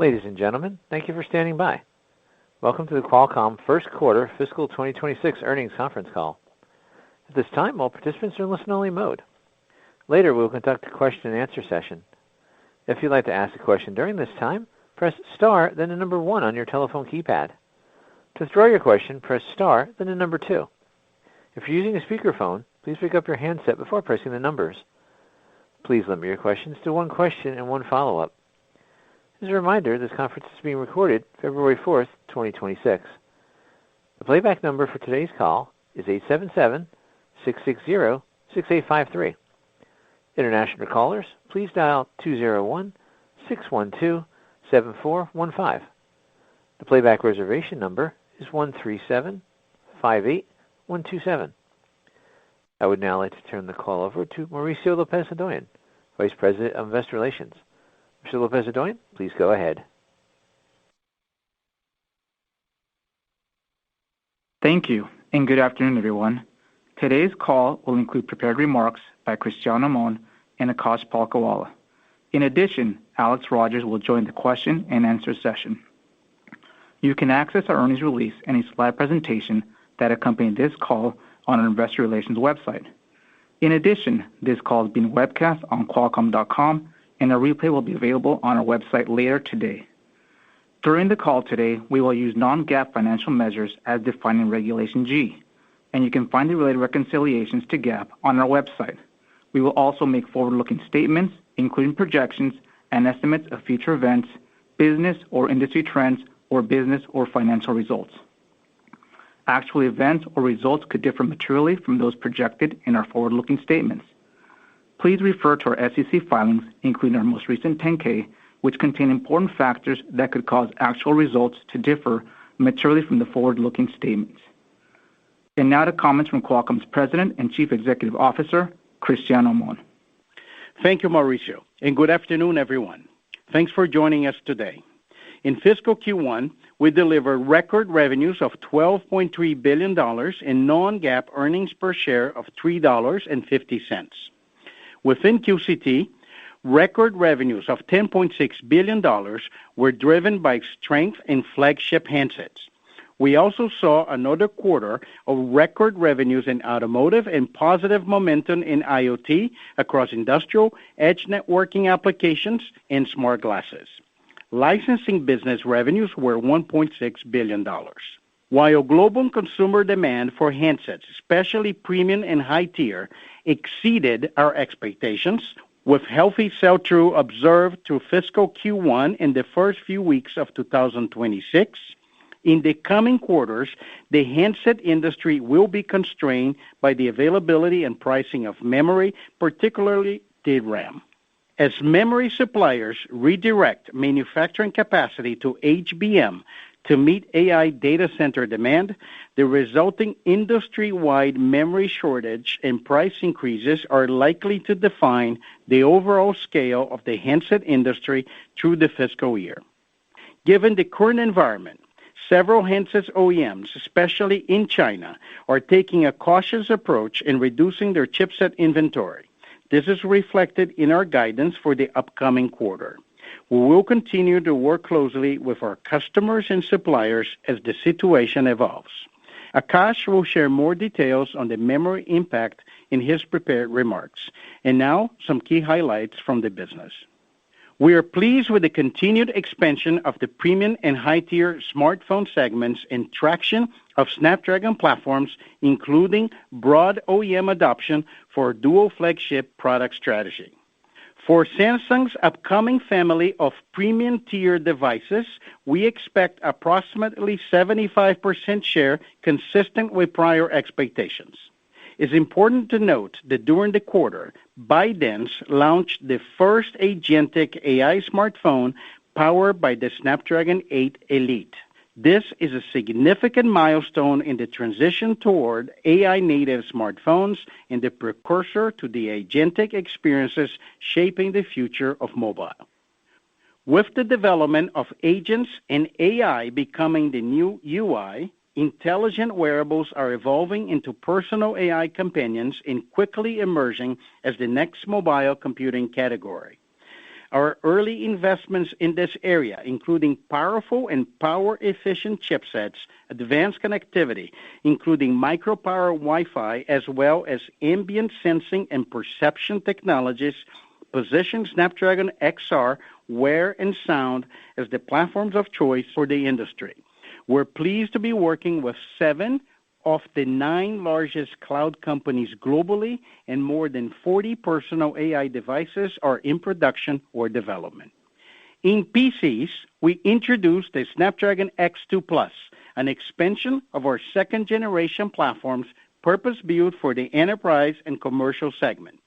Ladies and gentlemen, thank you for standing by. Welcome to the Qualcomm First Quarter Fiscal 2026 Earnings Conference Call. At this time, all participants are in listen-only mode. Later, we will conduct a question-and-answer session. If you'd like to ask a question during this time, press star, then the number 1 on your telephone keypad. To withdraw your question, press star, then the number 2. If you're using a speakerphone, please pick up your handset before pressing the numbers. Please limit your questions to one question and one follow-up. As a reminder, this conference is being recorded February 4th, 2026. The playback number for today's call is 877-660-6853. International callers, please dial 201-612-7415. The playback reservation number is 13758127. I would now like to turn the call over to Mauricio Lopez-Hodoyan, Vice President of Investor Relations. Mr. Lopez-Hodoyan, please go ahead. Thank you, and good afternoon, everyone. Today's call will include prepared remarks by Cristiano Amon and Akash Palkhiwala. In addition, Alex Rogers will join the question-and-answer session. You can access our earnings release and a slide presentation that accompany this call on our Investor Relations website. In addition, this call is being webcast on Qualcomm.com, and a replay will be available on our website later today. During the call today, we will use non-GAAP financial measures as defined in Regulation G, and you can find the related reconciliations to GAAP on our website. We will also make forward-looking statements, including projections and estimates of future events, business or industry trends, or business or financial results. Actual events or results could differ materially from those projected in our forward-looking statements. Please refer to our SEC filings, including our most recent 10-K, which contain important factors that could cause actual results to differ materially from the forward-looking statements. And now to comments from Qualcomm's President and Chief Executive Officer, Cristiano Amon. Thank you, Mauricio, and good afternoon, everyone. Thanks for joining us today. In fiscal Q1, we delivered record revenues of $12.3 billion and non-GAAP earnings per share of $3.50. Within QCT, record revenues of $10.6 billion were driven by strength in flagship handsets. We also saw another quarter of record revenues in automotive and positive momentum in IoT across industrial, edge networking applications, and smart glasses. Licensing business revenues were $1.6 billion. While global consumer demand for handsets, especially premium and high-tier, exceeded our expectations, with healthy sell-through observed through fiscal Q1 in the first few weeks of 2026, in the coming quarters, the handset industry will be constrained by the availability and pricing of memory, particularly DRAM. As memory suppliers redirect manufacturing capacity to HBM to meet AI data center demand, the resulting industry-wide memory shortage and price increases are likely to define the overall scale of the handset industry through the fiscal year. Given the current environment, several handsets OEMs, especially in China, are taking a cautious approach in reducing their chipset inventory. This is reflected in our guidance for the upcoming quarter. We will continue to work closely with our customers and suppliers as the situation evolves. Akash will share more details on the memory impact in his prepared remarks. And now, some key highlights from the business. We are pleased with the continued expansion of the premium and high-tier smartphone segments and traction of Snapdragon platforms, including broad OEM adoption for dual flagship product strategy. For Samsung's upcoming family of premium-tier devices, we expect approximately 75% share consistent with prior expectations. It's important to note that during the quarter, ByteDance launched the first agentic AI smartphone powered by the Snapdragon 8 Elite. This is a significant milestone in the transition toward AI-native smartphones and the precursor to the agentic experiences shaping the future of mobile. With the development of agents and AI becoming the new UI, intelligent wearables are evolving into personal AI companions and quickly emerging as the next mobile computing category. Our early investments in this area, including powerful and power-efficient chipsets, advanced connectivity, including micro-power Wi-Fi, as well as ambient sensing and perception technologies, position Snapdragon XR, Wear, and Sound as the platforms of choice for the industry. We're pleased to be working with 7 of the 9 largest cloud companies globally, and more than 40 personal AI devices are in production or development. In PCs, we introduced the Snapdragon X2 Plus, an expansion of our second-generation platforms purpose-built for the enterprise and commercial segment.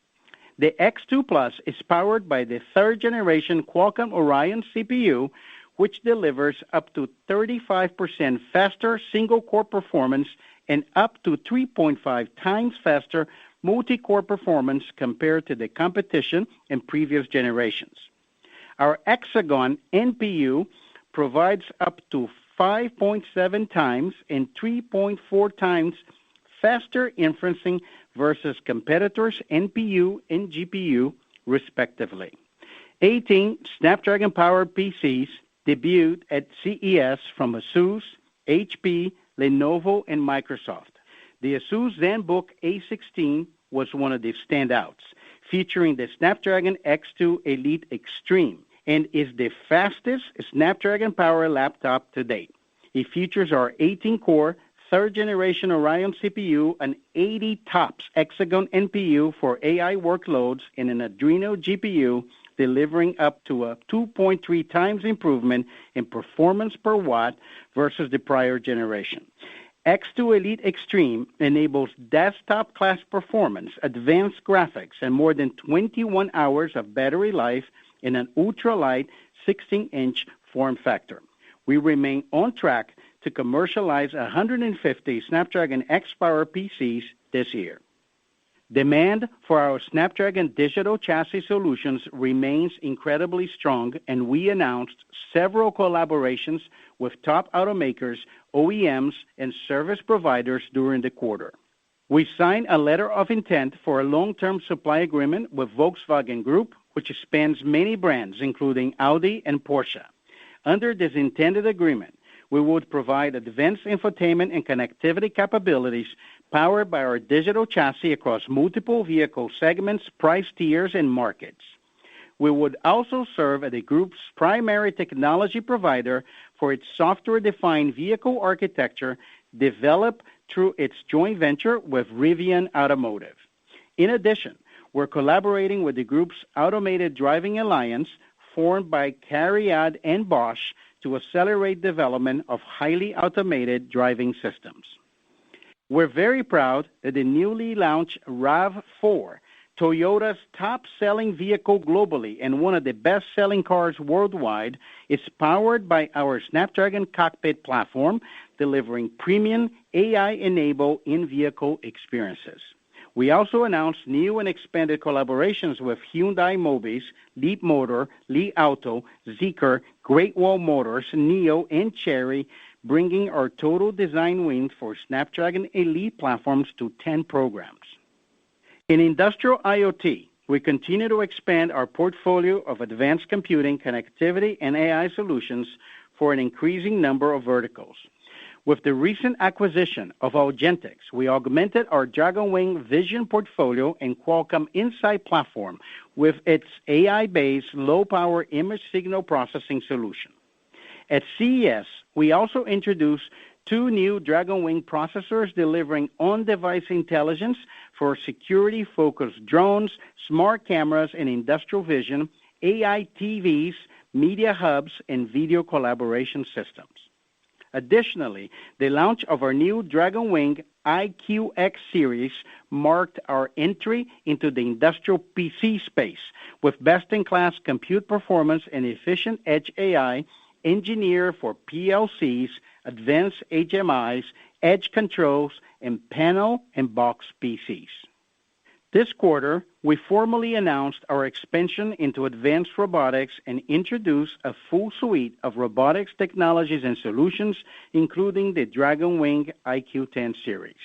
The X2 Plus is powered by the third-generation Qualcomm Orion CPU, which delivers up to 35% faster single-core performance and up to 3.5 times faster multi-core performance compared to the competition in previous generations. Our Hexagon NPU provides up to 5.7 times and 3.4 times faster inferencing versus competitors' NPU and GPU, respectively. 18 Snapdragon-powered PCs debuted at CES from ASUS, HP, Lenovo, and Microsoft. The ASUS ZenBook A16 was one of the standouts, featuring the Snapdragon X2 Elite Extreme, and is the fastest Snapdragon-powered laptop to date. It features our 18-core, third-generation Orion CPU, an 80 TOPS Hexagon NPU for AI workloads, and an Adreno GPU, delivering up to a 2.3 times improvement in performance per watt versus the prior generation. X2 Elite Extreme enables desktop-class performance, advanced graphics, and more than 21 hours of battery life in an ultralight 16-inch form factor. We remain on track to commercialize 150 Snapdragon X-Power PCs this year. Demand for our Snapdragon digital chassis solutions remains incredibly strong, and we announced several collaborations with top automakers, OEMs, and service providers during the quarter. We signed a letter of intent for a long-term supply agreement with Volkswagen Group, which spans many brands, including Audi and Porsche. Under this intended agreement, we would provide advanced infotainment and connectivity capabilities powered by our digital chassis across multiple vehicle segments, price tiers, and markets. We would also serve as the group's primary technology provider for its software-defined vehicle architecture developed through its joint venture with Rivian Automotive. In addition, we're collaborating with the group's Automated Driving Alliance, formed by CARIAD and Bosch, to accelerate development of highly automated driving systems. We're very proud that the newly launched RAV4, Toyota's top-selling vehicle globally and one of the best-selling cars worldwide, is powered by our Snapdragon Cockpit platform, delivering premium AI-enabled in-vehicle experiences. We also announced new and expanded collaborations with Hyundai Mobis, Leapmotor, Li Auto, Zeekr, Great Wall Motors, NIO, and Chery, bringing our total design wins for Snapdragon Elite platforms to 10 programs. In industrial IoT, we continue to expand our portfolio of advanced computing, connectivity, and AI solutions for an increasing number of verticals. With the recent acquisition of Augentix, we augmented our DragonWing Vision portfolio and Qualcomm Insight platform with its AI-based low-power image signal processing solution. At CES, we also introduced 2 new DragonWing processors delivering on-device intelligence for security-focused drones, smart cameras, and industrial vision, AI TVs, media hubs, and video collaboration systems. Additionally, the launch of our new DragonWing IQX series marked our entry into the industrial PC space with best-in-class compute performance and efficient edge AI engineered for PLCs, advanced HMIs, edge controls, and panel and box PCs. This quarter, we formally announced our expansion into advanced robotics and introduced a full suite of robotics technologies and solutions, including the DragonWing IQ10 series.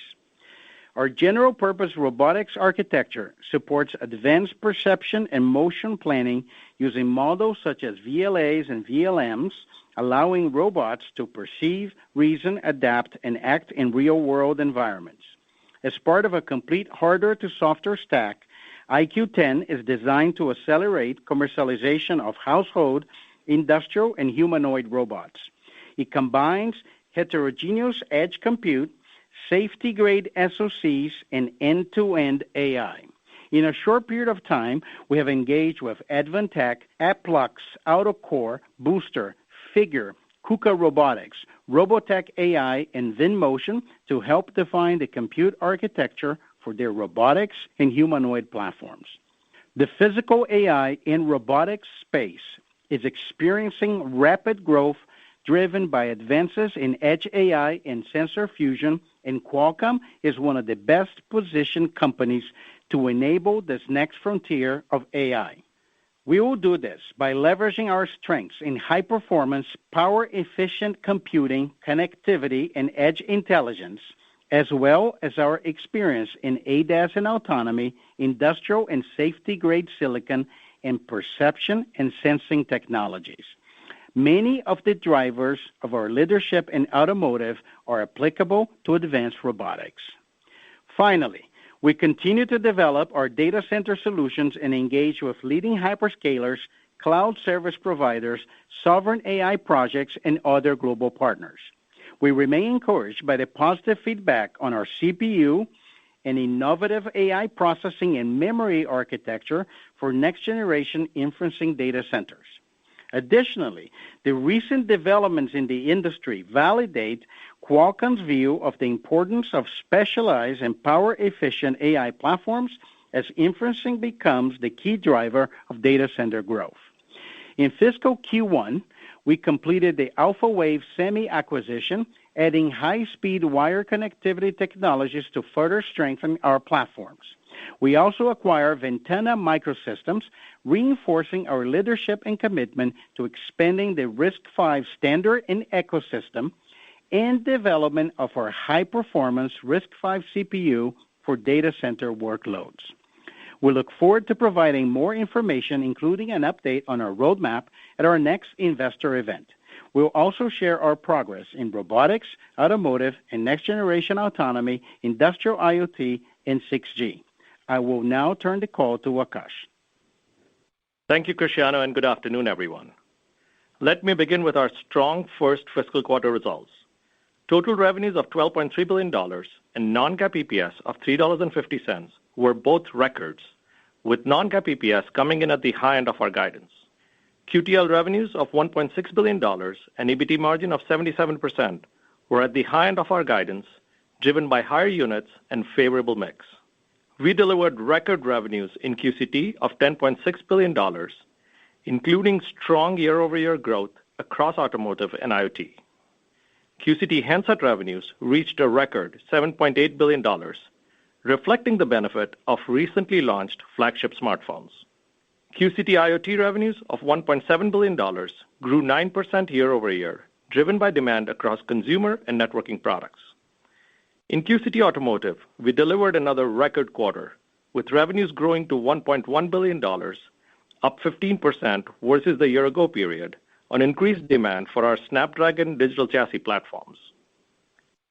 Our general-purpose robotics architecture supports advanced perception and motion planning using models such as VLAs and VLMs, allowing robots to perceive, reason, adapt, and act in real-world environments. As part of a complete hardware-to-software stack, IQ10 is designed to accelerate commercialization of household, industrial, and humanoid robots. It combines heterogeneous edge compute, safety-grade SoCs, and end-to-end AI. In a short period of time, we have engaged with Advantech, Applux, AutoCore, Booster, Figure, KUKA Robotics, Robotech AI, and VinMotion to help define the compute architecture for their robotics and humanoid platforms. The physical AI in robotics space is experiencing rapid growth driven by advances in edge AI and sensor fusion, and Qualcomm is one of the best-positioned companies to enable this next frontier of AI. We will do this by leveraging our strengths in high-performance, power-efficient computing, connectivity, and edge intelligence, as well as our experience in ADAS and autonomy, industrial and safety-grade silicon, and perception and sensing technologies. Many of the drivers of our leadership in automotive are applicable to advanced robotics. Finally, we continue to develop our data center solutions and engage with leading hyperscalers, cloud service providers, sovereign AI projects, and other global partners. We remain encouraged by the positive feedback on our CPU and innovative AI processing and memory architecture for next-generation inferencing data centers. Additionally, the recent developments in the industry validate Qualcomm's view of the importance of specialized and power-efficient AI platforms as inferencing becomes the key driver of data center growth. In fiscal Q1, we completed the Alphawave Semi acquisition, adding high-speed wire connectivity technologies to further strengthen our platforms. We also acquired Ventana Microsystems, reinforcing our leadership and commitment to expanding the RISC-V standard and ecosystem and development of our high-performance RISC-V CPU for data center workloads. We look forward to providing more information, including an update on our roadmap at our next investor event. We'll also share our progress in robotics, automotive, and next-generation autonomy, industrial IoT, and 6G. I will now turn the call to Akash. Thank you, Cristiano, and good afternoon, everyone. Let me begin with our strong first fiscal quarter results. Total revenues of $12.3 billion and non-GAAP EPS of $3.50 were both records, with non-GAAP EPS coming in at the high end of our guidance. QTL revenues of $1.6 billion and EBT margin of 77% were at the high end of our guidance, driven by higher units and favorable mix. We delivered record revenues in QCT of $10.6 billion, including strong year-over-year growth across automotive and IoT. QCT handset revenues reached a record $7.8 billion, reflecting the benefit of recently launched flagship smartphones. QCT IoT revenues of $1.7 billion grew 9% year-over-year, driven by demand across consumer and networking products. In QCT Automotive, we delivered another record quarter, with revenues growing to $1.1 billion, up 15% versus the year-ago period, on increased demand for our Snapdragon digital chassis platforms.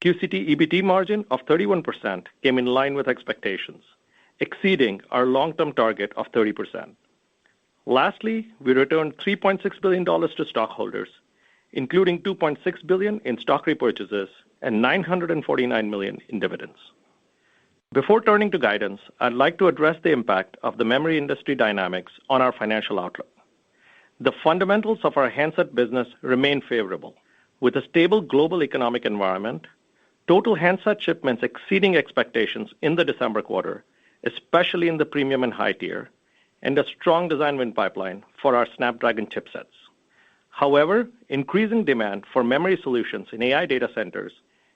QCT EBT margin of 31% came in line with expectations, exceeding our long-term target of 30%. Lastly, we returned $3.6 billion to stockholders, including $2.6 billion in stock repurchases and $949 million in dividends. Before turning to guidance, I'd like to address the impact of the memory industry dynamics on our financial outlook. The fundamentals of our handset business remain favorable. With a stable global economic environment, total handset shipments exceeding expectations in the December quarter, especially in the premium and high tier, and a strong design win pipeline for our Snapdragon chipsets. However, increasing demand for memory solutions in AI data centers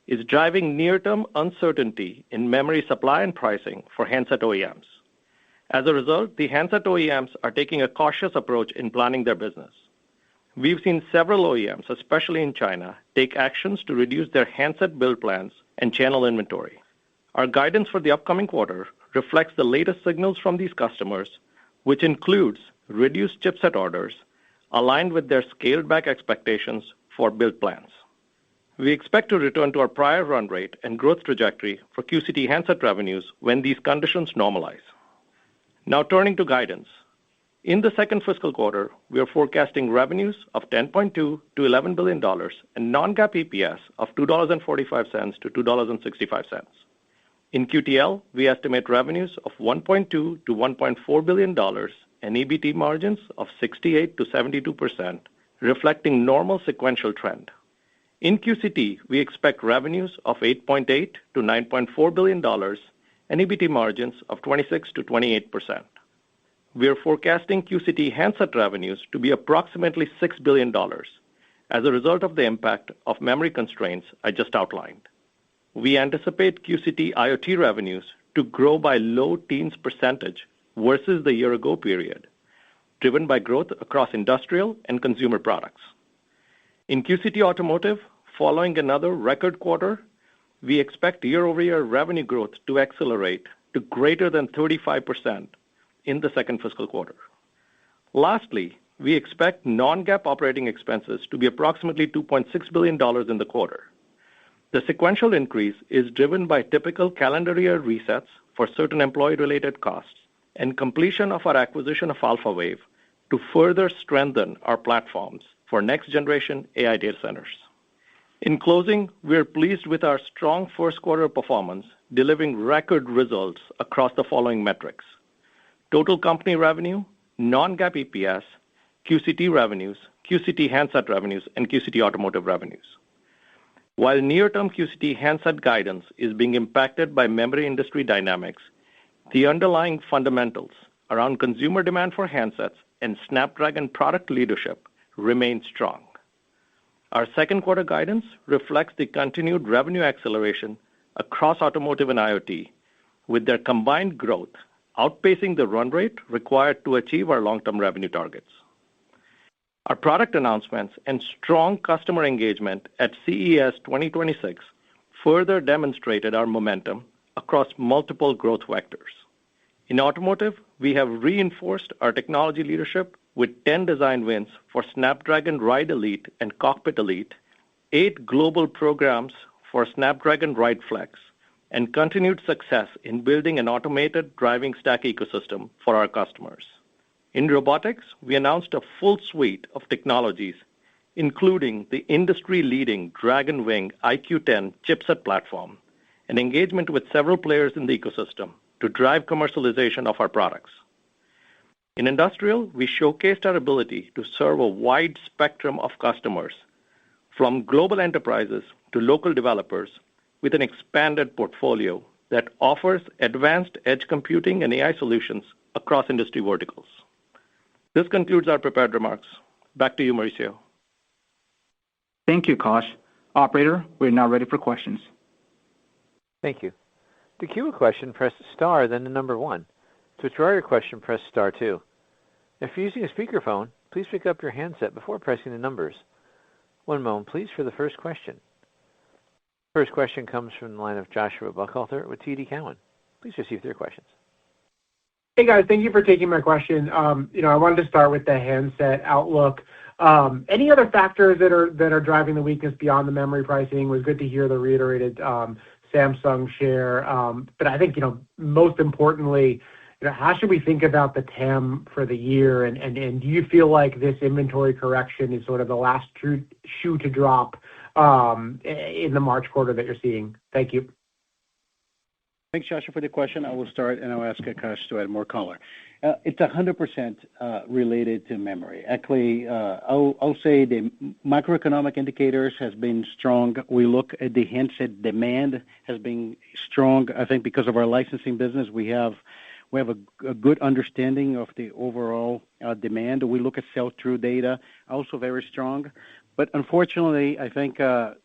is driving near-term uncertainty in memory supply and pricing for handset OEMs. As a result, the handset OEMs are taking a cautious approach in planning their business. We've seen several OEMs, especially in China, take actions to reduce their handset build plans and channel inventory. Our guidance for the upcoming quarter reflects the latest signals from these customers, which includes reduced chipset orders aligned with their scaled-back expectations for build plans. We expect to return to our prior run rate and growth trajectory for QCT handset revenues when these conditions normalize. Now turning to guidance. In the second fiscal quarter, we are forecasting revenues of $10.2 to $11 billion and non-GAAP EPS of $2.45 to $2.65. In QTL, we estimate revenues of $1.2 to $1.4 billion and EBT margins of 68 to 72%, reflecting normal sequential trend. In QCT, we expect revenues of $8.8 to $9.4 billion and EBT margins of 26 to 28%. We are forecasting QCT handset revenues to be approximately $6 billion as a result of the impact of memory constraints I just outlined. We anticipate QCT IoT revenues to grow by low teens percentage versus the year-ago period, driven by growth across industrial and consumer products. In QCT Automotive, following another record quarter, we expect year-over-year revenue growth to accelerate to greater than 35% in the second fiscal quarter. Lastly, we expect non-GAAP operating expenses to be approximately $2.6 billion in the quarter. The sequential increase is driven by typical calendar year resets for certain employee-related costs and completion of our acquisition of AlphaWave to further strengthen our platforms for next-generation AI data centers. In closing, we are pleased with our strong first quarter performance, delivering record results across the following metrics: total company revenue, non-GAAP EPS, QCT revenues, QCT handset revenues, and QCT Automotive revenues. While near-term QCT handset guidance is being impacted by memory industry dynamics, the underlying fundamentals around consumer demand for handsets and Snapdragon product leadership remain strong. Our second quarter guidance reflects the continued revenue acceleration across automotive and IoT, with their combined growth outpacing the run rate required to achieve our long-term revenue targets. Our product announcements and strong customer engagement at CES 2026 further demonstrated our momentum across multiple growth vectors. In automotive, we have reinforced our technology leadership with 10 design wins for Snapdragon Ride Elite and Cockpit Elite, 8 global programs for Snapdragon Ride Flex, and continued success in building an automated driving stack ecosystem for our customers. In robotics, we announced a full suite of technologies, including the industry-leading Dragonwing IQ10 chipset platform, and engagement with several players in the ecosystem to drive commercialization of our products. In industrial, we showcased our ability to serve a wide spectrum of customers, from global enterprises to local developers, with an expanded portfolio that offers advanced edge computing and AI solutions across industry verticals. This concludes our prepared remarks. Back to you, Mauricio. Thank you, Akash. Operator, we're now ready for questions. Thank you. To queue a question, press star, then the number 1. To withdraw your question, press star 2. If you're using a speakerphone, please pick up your handset before pressing the numbers. One moment, please, for the first question. First question comes from the line of Joshua Buchalter with TD Cowen. Please proceed with your questions. Hey, guys. Thank you for taking my question. I wanted to start with the handset outlook. Any other factors that are driving the weakness beyond the memory pricing? It was good to hear the reiterated Samsung share. But I think, most importantly, how should we think about the TAM for the year? And do you feel like this inventory correction is sort of the last shoe to drop in the March quarter that you're seeing? Thank you. Thanks, Joshua, for the question. I will start, and I'll ask Akash to add more color. It's 100% related to memory. Actually, I'll say the macroeconomic indicators has been strong. We look at the handset demand has been strong. I think because of our licensing business, we have a good understanding of the overall demand. We look at sell-through data, also very strong. But unfortunately, I think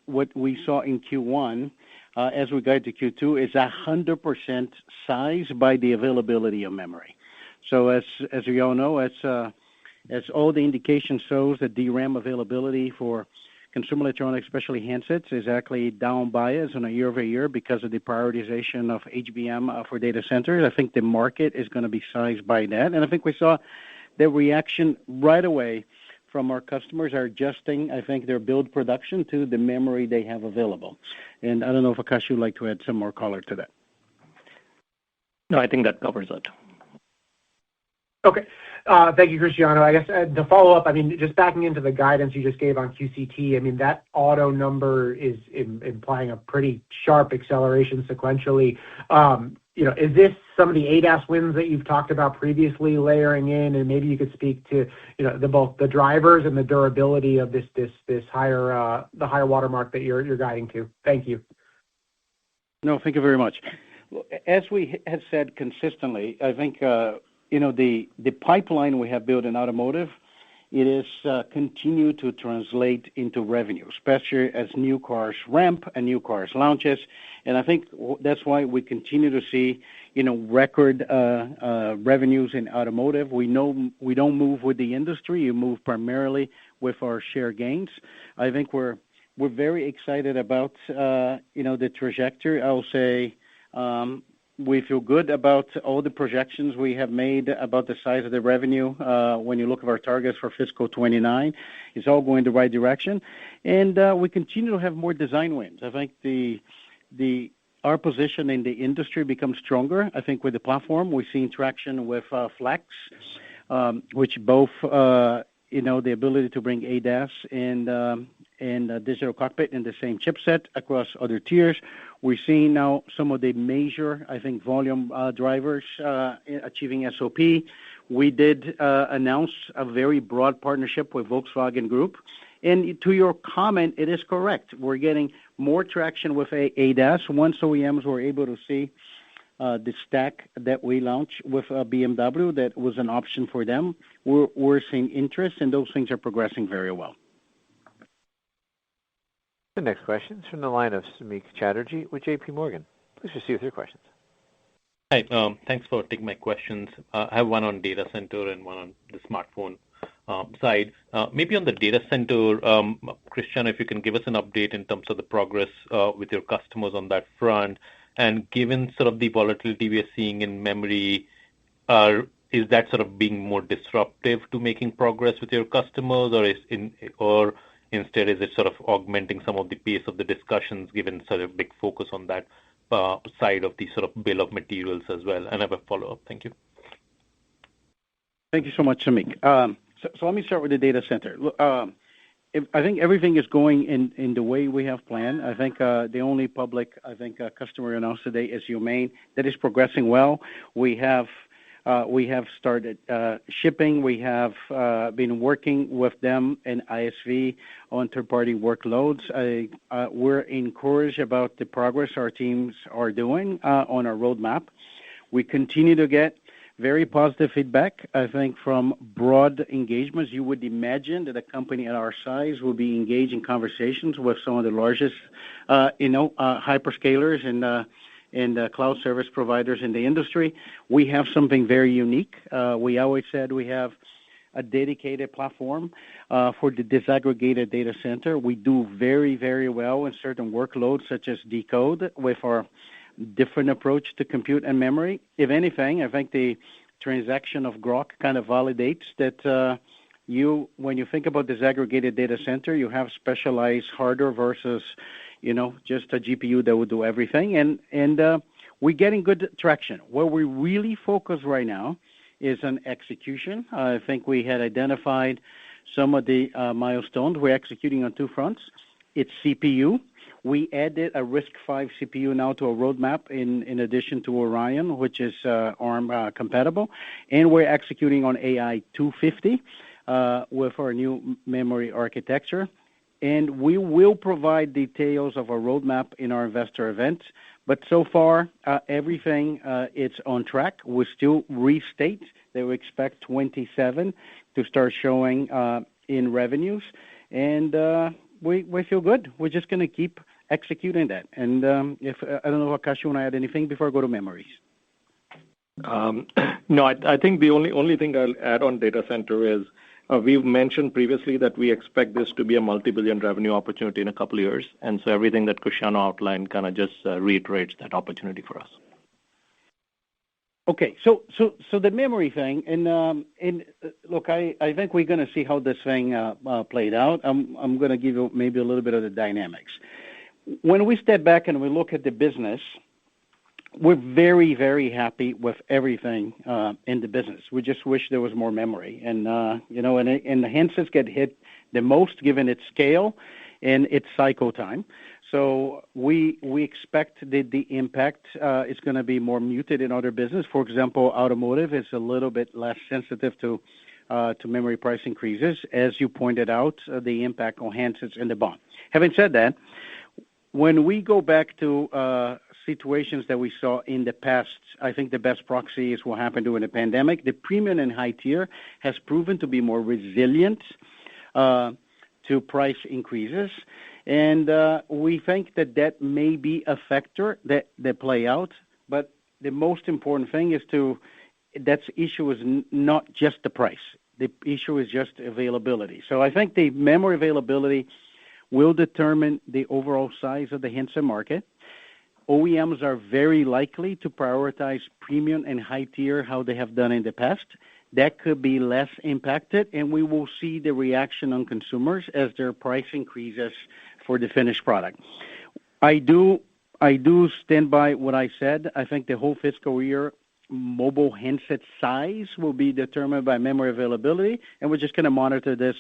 what we saw in Q1, as we guide to Q2, is 100% sized by the availability of memory. So as we all know, as all the indication shows that DRAM availability for consumer electronics, especially handsets, is actually down bias on a year-over-year because of the prioritization of HBM for data centers. I think the market is going to be sized by that. And I think we saw the reaction right away from our customers are adjusting, I think, their build production to the memory they have available. And I don't know if Akash would like to add some more color to that. No, I think that covers it. Okay. Thank you, Cristiano. I guess to follow up, I mean, just backing into the guidance you just gave on QCT, I mean, that auto number is implying a pretty sharp acceleration sequentially. Is this some of the ADAS wins that you've talked about previously layering in? And maybe you could speak to, both the drivers and the durability of this higher watermark that you're guiding to. Thank you. No, thank you very much. As we have said consistently, I think, the pipeline we have built in automotive, it is continue to translate into revenue, especially as new cars ramp and new cars launches. And I think that's why we continue to see, record revenues in automotive. We know we don't move with the industry. You move primarily with our share gains. I think we're very excited about, the trajectory. I'll say, we feel good about all the projections we have made about the size of the revenue. When you look at our targets for fiscal 29, it's all going the right direction. And we continue to have more design wins. I think our position in the industry becomes stronger. I think with the platform, we've seen traction with Flex, which both, the ability to bring ADAS and digital cockpit in the same chipset across other tiers. We're seeing now some of the major, I think, volume drivers achieving SOP. We did announce a very broad partnership with Volkswagen Group. And to your comment, it is correct. We're getting more traction with ADAS. Once OEMs were able to see the stack that we launched with BMW, that was an option for them. We're seeing interest, and those things are progressing very well. The next question is from the line of Samik Chatterjee with J.P. Morgan. Please proceed with your questions. Hi, thanks for taking my questions. I have one on data center and one on the smartphone side. Maybe on the data center, Cristiano, if you can give us an update in terms of the progress with your customers on that front. And given sort of the volatility we are seeing in memory, is that sort of being more disruptive to making progress with your customers, or instead, is it sort of augmenting some of the pace of the discussions, given sort of big focus on that side of the sort of bill of materials as well? And I have a follow-up. Thank you. Thank you so much, Samik. So let me start with the data center. I think everything is going in the way we have planned. I think the only public, customer announced today is Humane. That is progressing well. We have started shipping. We have been working with them and ISV on third-party workloads. We're encouraged about the progress our teams are doing on our roadmap. We continue to get very positive feedback, I think, from broad engagements. You would imagine that a company at our size will be engaged in conversations with some of the largest, hyperscalers and cloud service providers in the industry. We have something very unique. We always said we have a dedicated platform for the disaggregated data center. We do very, very well in certain workloads, such as decode, with our different approach to compute and memory. If anything, I think the transaction of Grok kind of validates that when you think about disaggregated data center, you have specialized hardware versus, just a GPU that would do everything. And we're getting good traction. Where we really focus right now is on execution. I think we had identified some of the milestones. We're executing on two fronts. It's CPU. We added a RISC-V CPU now to a roadmap in addition to Orion, which is ARM compatible. And we're executing on AI 250 with our new memory architecture. And we will provide details of our roadmap in our investor event. But so far, everything it's on track. We still restate that we expect 27 to start showing in revenues. And we feel good. We're just going to keep executing that. And I don't know, Akash, you want to add anything before I go to memories? No, I think the only thing I'll add on data center is We've mentioned previously that we expect this to be a multi-billion revenue opportunity in a couple of years, and so everything that Cristiano outlined kind of just reiterates that opportunity for us. Okay, so the memory thing, and look, I think we're going to see how this thing played out. I'm going to give you maybe a little bit of the dynamics. When we step back and we look at the business, we're very, very happy with everything in the business. We just wish there was more memory, and and the handsets get hit the most given its scale and its cycle time. So we expect that the impact is going to be more muted in other business. For example, automotive is a little bit less sensitive to memory price increases, as you pointed out, the impact on handsets and the BOM. Having said that, when we go back to situations that we saw in the past, I think the best proxy is what happened during the pandemic. The premium and high tier has proven to be more resilient to price increases. And we think that may be a factor that play out. But the most important thing is that issue is not just the price. The issue is just availability. So I think the memory availability will determine the overall size of the handset market. OEMs are very likely to prioritize premium and high tier how they have done in the past. That could be less impacted, and we will see the reaction on consumers as their price increases for the finished product. I do stand by what I said. I think the whole fiscal year mobile handset size will be determined by memory availability, and we're just going to monitor this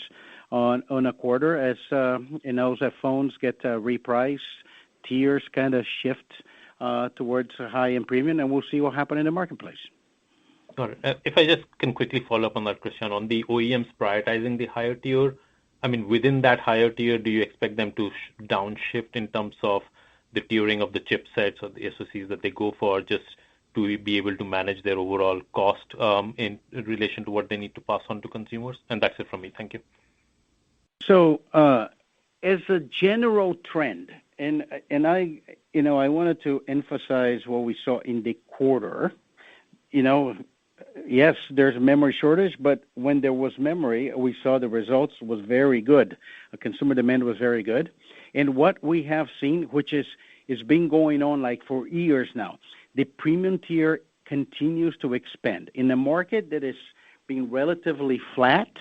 on a quarter as as phones get repriced, tiers kind of shift towards high and premium, and we'll see what happens in the marketplace. Got it. If I just can quickly follow up on that, Cristiano, on the OEMs prioritizing the higher tier, I mean, within that higher tier, do you expect them to downshift in terms of the tiering of the chipsets or the SoCs that they go for, just to be able to manage their overall cost in relation to what they need to pass on to consumers? And that's it from me. Thank you. So, as a general trend, and I wanted to emphasize what we saw in the quarter. Yes, there's a memory shortage, but when there was memory, we saw the results was very good. Consumer demand was very good. And what we have seen, which is been going on like for years now, the premium tier continues to expand. In a market that is being relatively flat,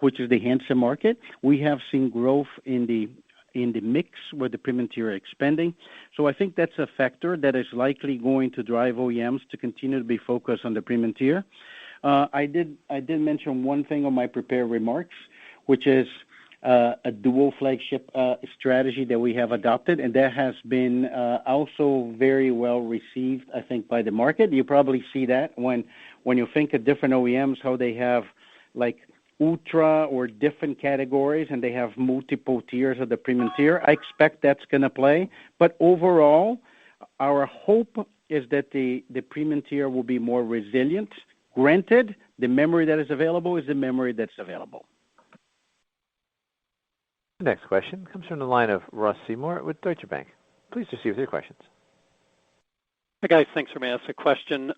which is the handset market, we have seen growth in the mix where the premium tier are expanding. So I think that's a factor that is likely going to drive OEMs to continue to be focused on the premium tier. I did mention one thing on my prepared remarks, which is a dual flagship strategy that we have adopted, and that has been also very well received, I think, by the market. You probably see that when you think of different OEMs, how they have like ultra or different categories, and they have multiple tiers of the premium tier. I expect that's going to play. But overall, our hope is that the premium tier will be more resilient. Granted, the memory that is available is the memory that's available. The next question comes from the line of Ross Seymour with Deutsche Bank. Please proceed with your questions. Hi, guys. Thanks for asking a question.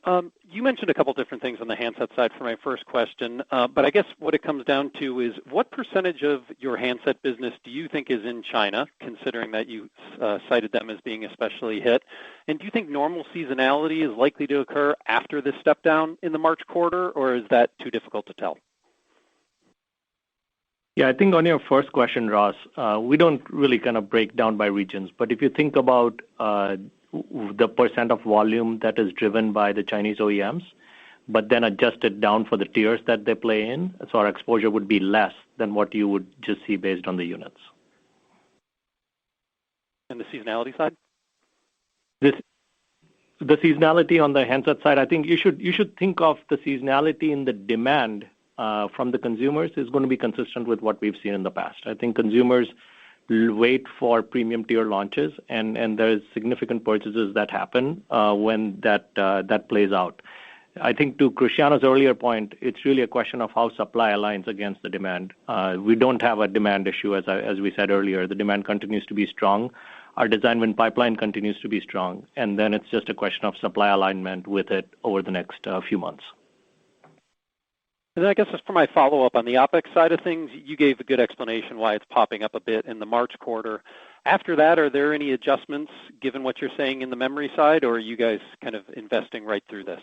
You mentioned a couple different things on the handset side for my first question, but I guess what it comes down to is what percentage of your handset business do you think is in China, considering that you cited them as being especially hit? And do you think normal seasonality is likely to occur after this step down in the March quarter, or is that too difficult to tell? Yeah, I think on your first question, Ross, we don't really kind of break down by regions, but if you think about the percent of volume that is driven by the Chinese OEMs, but then adjusted down for the tiers that they play in, so our exposure would be less than what you would just see based on the units. And the seasonality side? The seasonality on the handset side, I think you should think of the seasonality in the demand from the consumers is going to be consistent with what we've seen in the past. I think consumers wait for premium tier launches, and there's significant purchases that happen when that plays out. I think to Cristiano's earlier point, it's really a question of how supply aligns against the demand. We don't have a demand issue, as we said earlier. The demand continues to be strong. Our design win pipeline continues to be strong, and then it's just a question of supply alignment with it over the next few months. And then I guess just for my follow-up on the OpEx side of things, you gave a good explanation why it's popping up a bit in the March quarter. After that, are there any adjustments given what you're saying in the memory side, or are you guys kind of investing right through this?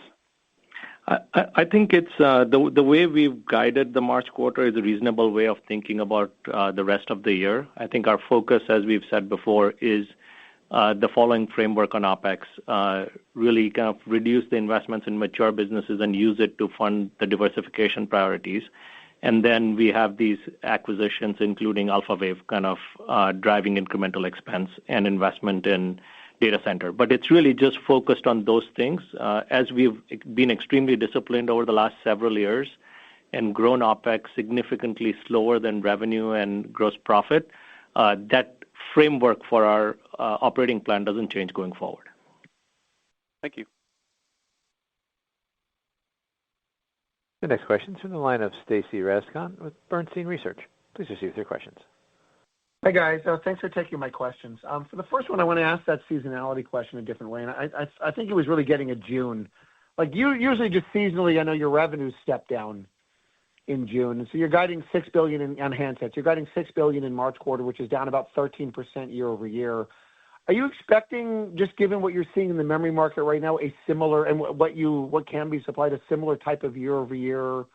I think it's the way we've guided the March quarter is a reasonable way of thinking about the rest of the year. I think our focus, as we've said before, is the following framework on OpEx, really kind of reduce the investments in mature businesses and use it to fund the diversification priorities. And then we have these acquisitions, including AlphaWave, kind of driving incremental expense and investment in data center. But it's really just focused on those things. As we've been extremely disciplined over the last several years and grown OpEx significantly slower than revenue and gross profit, that framework for our operating plan doesn't change going forward. Thank you. The next question is from the line of Stacy Rasgon with Bernstein Research. Please proceed with your questions. Hi, guys. Thanks for taking my questions. For the first one, I want to ask that seasonality question a different way, and I think it was really getting at June. Like, you usually just seasonally, I know your revenues step down in June, and so you're guiding $6 billion on handsets. You're guiding $6 billion in March quarter, which is down about 13% year-over-year. Are you expecting, just given what you're seeing in the memory market right now, a similar, and what can be supplied, a similar type of year-over-year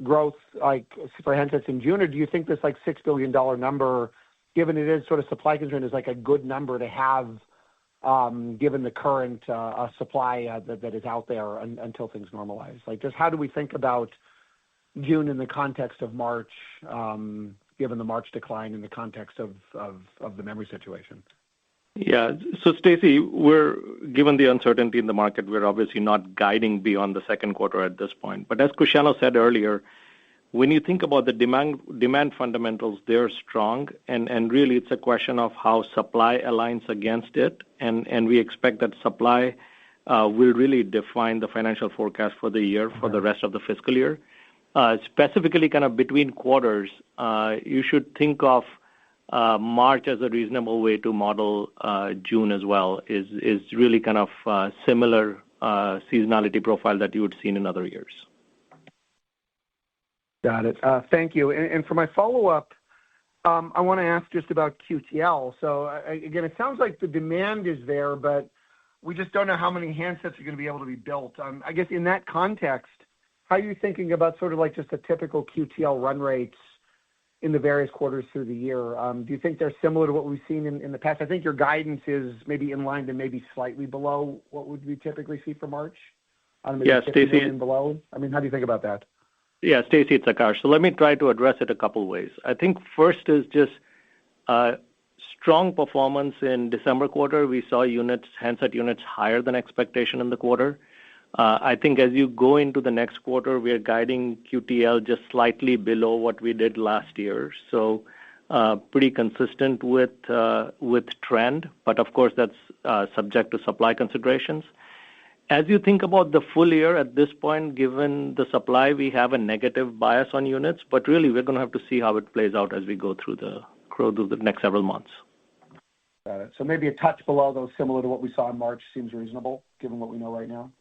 growth, like for handsets in June? Or do you think this like $6 billion number, given it is sort of supply constraint, is like a good number to have, given the current supply that is out there until things normalize? Like, just how do we think about June in the context of March, given the March decline in the context of the memory situation? Yeah. So, Stacy, given the uncertainty in the market, we're obviously not guiding beyond the second quarter at this point. But as Cristiano said earlier, when you think about the demand fundamentals, they're strong, and really it's a question of how supply aligns against it, and we expect that supply will really define the financial forecast for the year, for the rest of the fiscal year. Specifically, kind of between quarters, you should think of March as a reasonable way to model June as well. Is really kind of similar seasonality profile that you would seen in other years. Got it. Thank you. And for my follow-up, I want to ask just about QTL. So again, it sounds like the demand is there, but we just don't know how many handsets are going to be able to be built. I guess in that context, how are you thinking about sort of like just the typical QTL run rates in the various quarters through the year? Do you think they're similar to what we've seen in the past? I think your guidance is maybe in line to maybe slightly below what would we typically see for March? Yeah, Stacy. Below. I mean, how do you think about that? Yeah, Stacy, it's Akash. So let me try to address it a couple ways. I think first is just strong performance in December quarter. We saw handset units higher than expectation in the quarter. I think as you go into the next quarter, we are guiding QTL just slightly below what we did last year. So pretty consistent with trend, but of course that's subject to supply considerations. As you think about the full year at this point, given the supply, we have a negative bias on units, but really we're going to have to see how it plays out as we go through the next several months. Got it. So maybe a touch below, though, similar to what we saw in March seems reasonable, given what we know right now?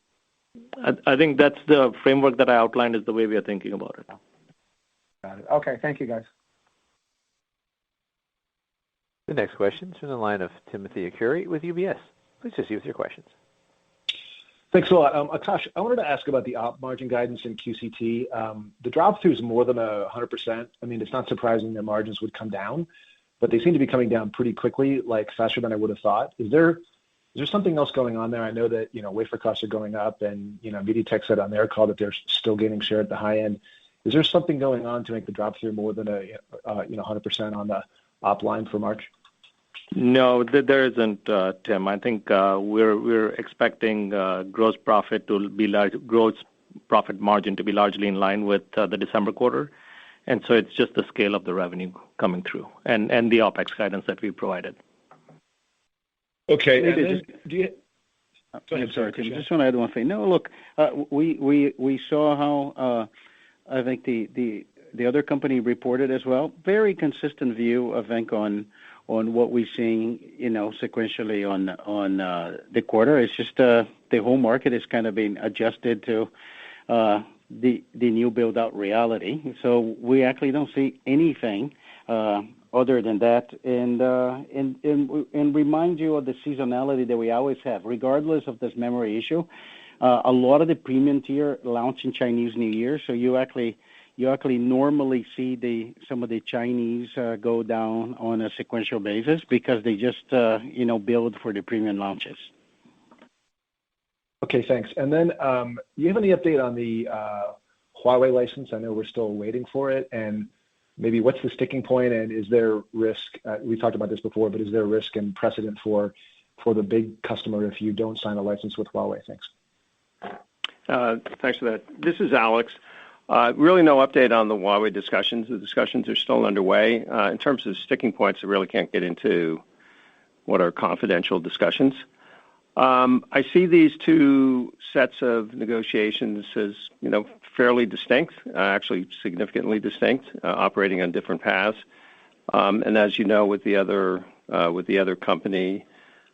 I think that's the framework that I outlined is the way we are thinking about it. Got it. Okay. Thank you, guys. The next question is from the line of Timothy Arcuri with UBS. Please proceed with your questions. Thanks a lot. Akash, I wanted to ask about the op margin guidance in QCT. The drop-through is more than 100%. I mean, it's not surprising that margins would come down, but they seem to be coming down pretty quickly, like faster than I would have thought. Is there something else going on there? I know that, wafer costs are going up and, MediaTek said on their call that they're still gaining share at the high end. Is there something going on to make the drop-through more than 100% on the op line for March? No, there isn't, Tim. I think we're expecting gross profit margin to be largely in line with the December quarter, and so it's just the scale of the revenue coming through and the OpEx guidance that we provided. Okay. Go ahead, sorry, Tim. Just want to add one thing. No, look, we saw how I think the other company reported as well. Very consistent view, I think, on what we're seeing, sequentially on the quarter. It's just the whole market is kind of being adjusted to the new build-out reality. So we actually don't see anything other than that, and remind you of the seasonality that we always have, regardless of this memory issue. A lot of the premium tier launch in Chinese New Year, so you actually normally see some of the Chinese go down on a sequential basis because they just build for the premium launches. Okay, thanks. And then, you have any update on the Huawei license? I know we're still waiting for it, and maybe what's the sticking point, and is there risk? We talked about this before, but is there risk and precedent for the big customer if you don't sign a license with Huawei? Thanks. Thanks for that. This is Alex. Really no update on the Huawei discussions. The discussions are still underway. In terms of sticking points, I really can't get into what are confidential discussions. I see these two sets of negotiations as, fairly distinct, actually significantly distinct, operating on different paths. And as you know, with the other company,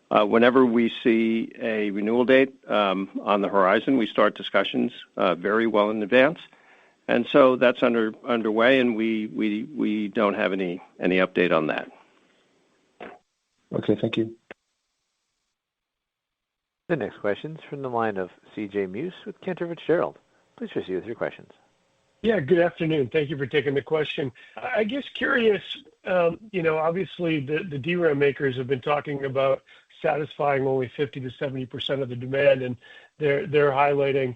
whenever we see a renewal date on the horizon, we start discussions very well in advance. And so that's underway, and we don't have any update on that. Okay, thank you. The next question is from the line of C.J. Muse with Cantor Fitzgerald. Please proceed with your questions. Yeah, good afternoon. Thank you for taking the question. I guess curious, obviously the DRAM makers have been talking about satisfying only 50 to 70% of the demand, and they're highlighting,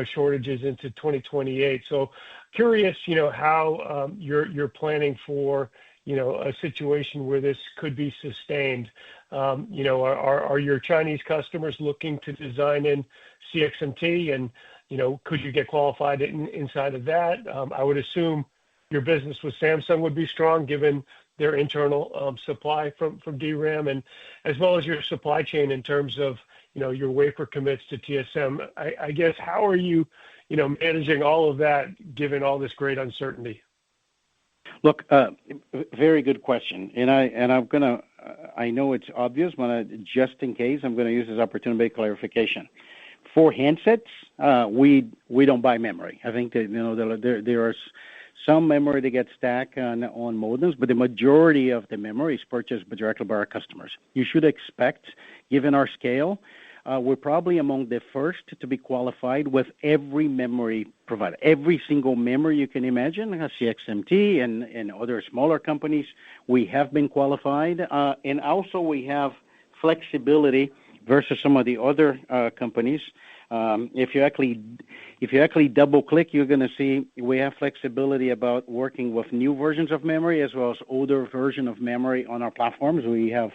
shortages into 2028. So curious, how you're planning for, a situation where this could be sustained. Are your Chinese customers looking to design in CXMT, and could you get qualified inside of that? I would assume your business with Samsung would be strong given their internal supply from DRAM, and as well as your supply chain in terms of your wafer commits to TSM. I guess how are you managing all of that given all this great uncertainty? Look, very good question, and I know it's obvious, but just in case, I'm going to use this opportunity to make clarification. For handsets, we don't buy memory. I think that there are some memory that gets stacked on modems, but the majority of the memory is purchased directly by our customers. You should expect, given our scale, we're probably among the first to be qualified with every memory provider. Every single memory you can imagine, CXMT and other smaller companies, we have been qualified. And also we have flexibility versus some of the other companies. If you actually double click, you're going to see we have flexibility about working with new versions of memory as well as older version of memory on our platforms. We have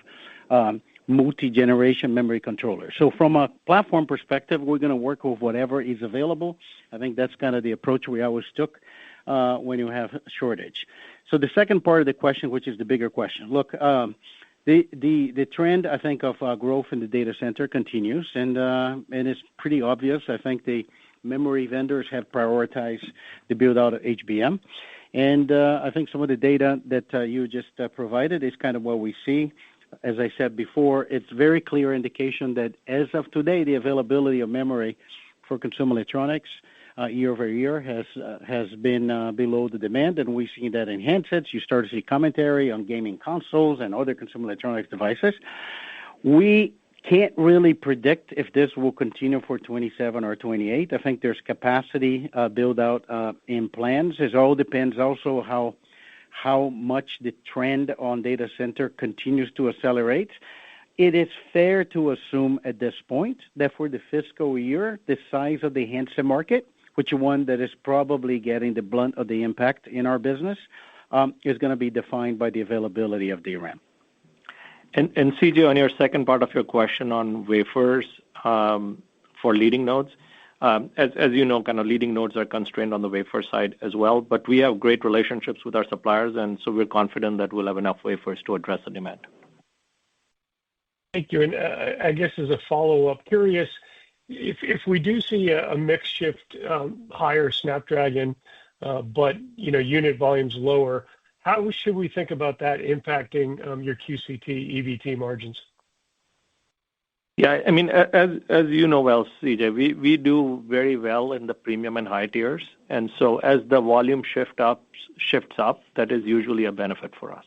multi-generation memory controllers. So from a platform perspective, we're going to work with whatever is available. I think that's kind of the approach we always took when you have shortage. So the second part of the question, which is the bigger question, look, the trend, I think, of growth in the data center continues, and it's pretty obvious. I think the memory vendors have prioritized the build-out of HBM. And I think some of the data that you just provided is kind of what we see. As I said before, it's very clear indication that as of today, the availability of memory for consumer electronics year over year has been below the demand, and we've seen that in handsets. You start to see commentary on gaming consoles and other consumer electronics devices. We can't really predict if this will continue for 27 or 28. I think there's capacity build out in plans. It all depends also how much the trend on data center continues to accelerate. It is fair to assume at this point that for the fiscal year, the size of the handset market, which is one that is probably getting the blunt of the impact in our business, is going to be defined by the availability of DRAM. And CJ, on your second part of your question on wafers for leading nodes, as you know, kind of leading nodes are constrained on the wafer side as well, but we have great relationships with our suppliers, and so we're confident that we'll have enough wafers to address the demand. Thank you. And I guess as a follow-up, curious, if we do see a mix shift higher Snapdragon, but unit volumes lower, how should we think about that impacting your QCT EBT margins? Yeah, I mean, as you know well, CJ, we do very well in the premium and high tiers, and so as the volume shifts up, that is usually a benefit for us.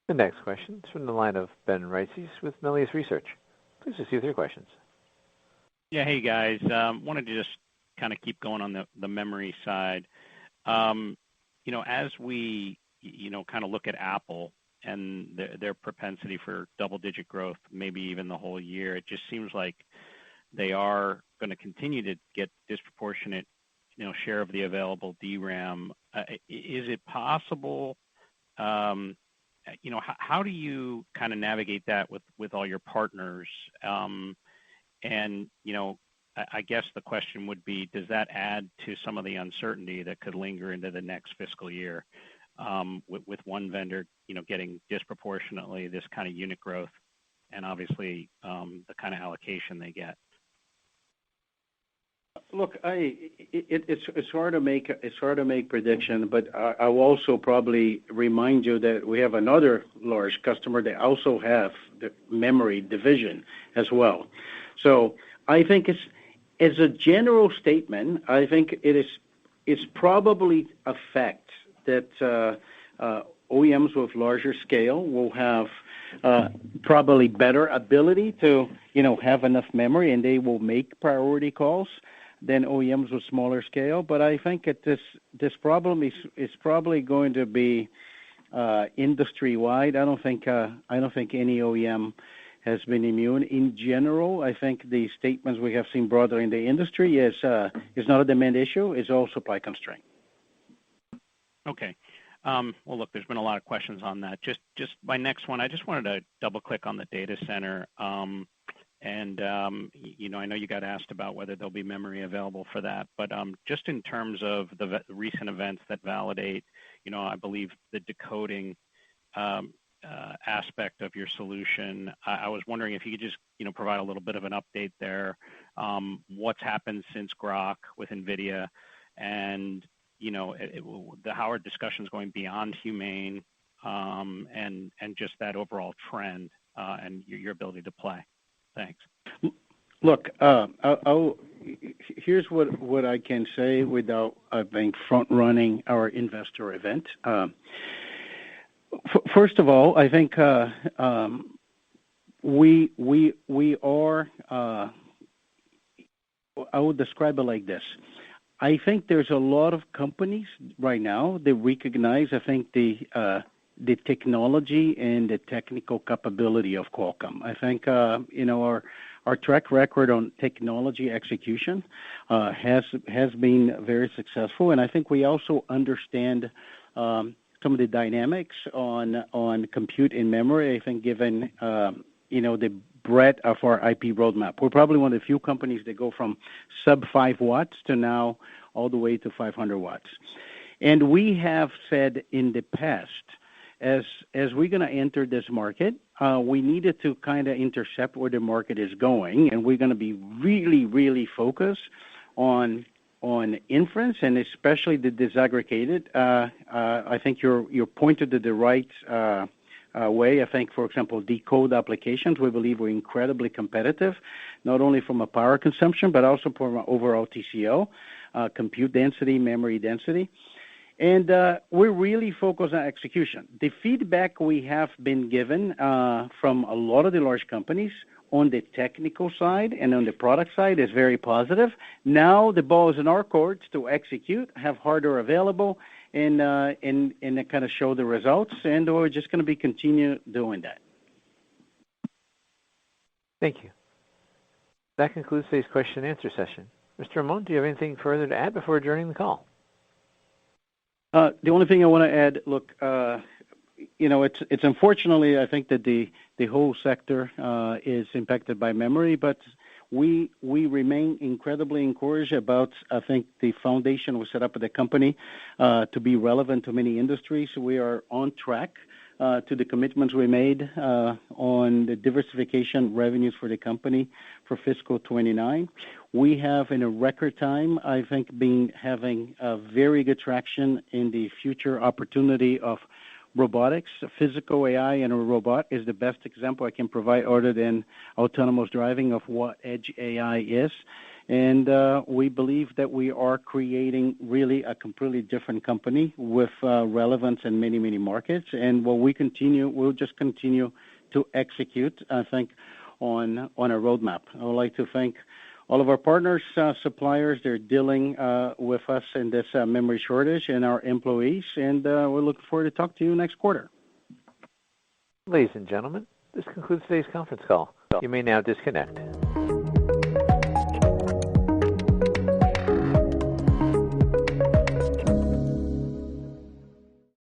The next question is from the line of Ben Reitzes with Melius Research. Please proceed with your questions. Yeah, hey guys. Wanted to just kind of keep going on the memory side. As we kind of look at Apple and their propensity for double-digit growth, maybe even the whole year, it just seems like they are going to continue to get disproportionate, share of the available DRAM. Is it possible? How do you kind of navigate that with all your partners? I guess the question would be, does that add to some of the uncertainty that could linger into the next fiscal year, with one vendor, getting disproportionately this kind of unit growth and obviously the kind of allocation they get? Look, it's hard to make prediction, but I will also probably remind you that we have another large customer that also have the memory division as well. So I think as a general statement, I think it's probably a fact that OEMs with larger scale will have probably better ability to have enough memory, and they will make priority calls than OEMs with smaller scale. But I think this problem is probably going to be industry wide. I don't think any OEM has been immune. In general, I think the statements we have seen broader in the industry is not a demand issue; it's all supply constraint. Okay. Well, look, there's been a lot of questions on that. Just my next one, I just wanted to double click on the data center. I know you got asked about whether there'll be memory available for that, but just in terms of the recent events that validate, I believe the decoding aspect of your solution, I was wondering if you could just, provide a little bit of an update there. What's happened since Grok with NVIDIA, and how are discussions going beyond Humane, and just that overall trend and your ability to play. Thanks. Look, here's what I can say without being front running our investor event. First of all, I think we are. I would describe it like this. I think there's a lot of companies right now that recognize, I think, the technology and the technical capability of Qualcomm. I think our track record on technology execution has been very successful, and I think we also understand some of the dynamics on compute and memory. I think given the breadth of our IP roadmap, we're probably one of the few companies that go from sub 5 watts to now all the way to 500 watts. And we have said in the past, as we're going to enter this market, we needed to kind of intercept where the market is going, and we're going to be really, really focused on inference and especially the disaggregated. I think you're pointed to the right way. I think, for example, decode applications, we believe we're incredibly competitive, not only from a power consumption, but also from an overall TCO, compute density, memory density. And we're really focused on execution. The feedback we have been given from a lot of the large companies on the technical side and on the product side is very positive. Now the ball is in our court to execute, have hardware available, and kind of show the results. And we're just going to be continue doing that. Thank you. That concludes today's question and answer session. Mr. Amon, do you have anything further to add before adjourning the call? The only thing I want to add, look, it's unfortunately, I think that the whole sector is impacted by memory, but we remain incredibly encouraged about, I think, the foundation we set up at the company to be relevant to many industries. We are on track to the commitments we made on the diversification revenues for the company for fiscal 29. We have, in a record time, I think, been having a very good traction in the future opportunity of robotics. Physical AI and a robot is the best example I can provide other than autonomous driving of what edge AI is. And we believe that we are creating really a completely different company with relevance in many, many markets. And we'll just continue to execute, I think, on a roadmap. I would like to thank all of our partners, suppliers. They're dealing with us in this memory shortage, and our employees. And we're looking forward to talk to you next quarter. Ladies and gentlemen, this concludes today's conference call. You may now disconnect.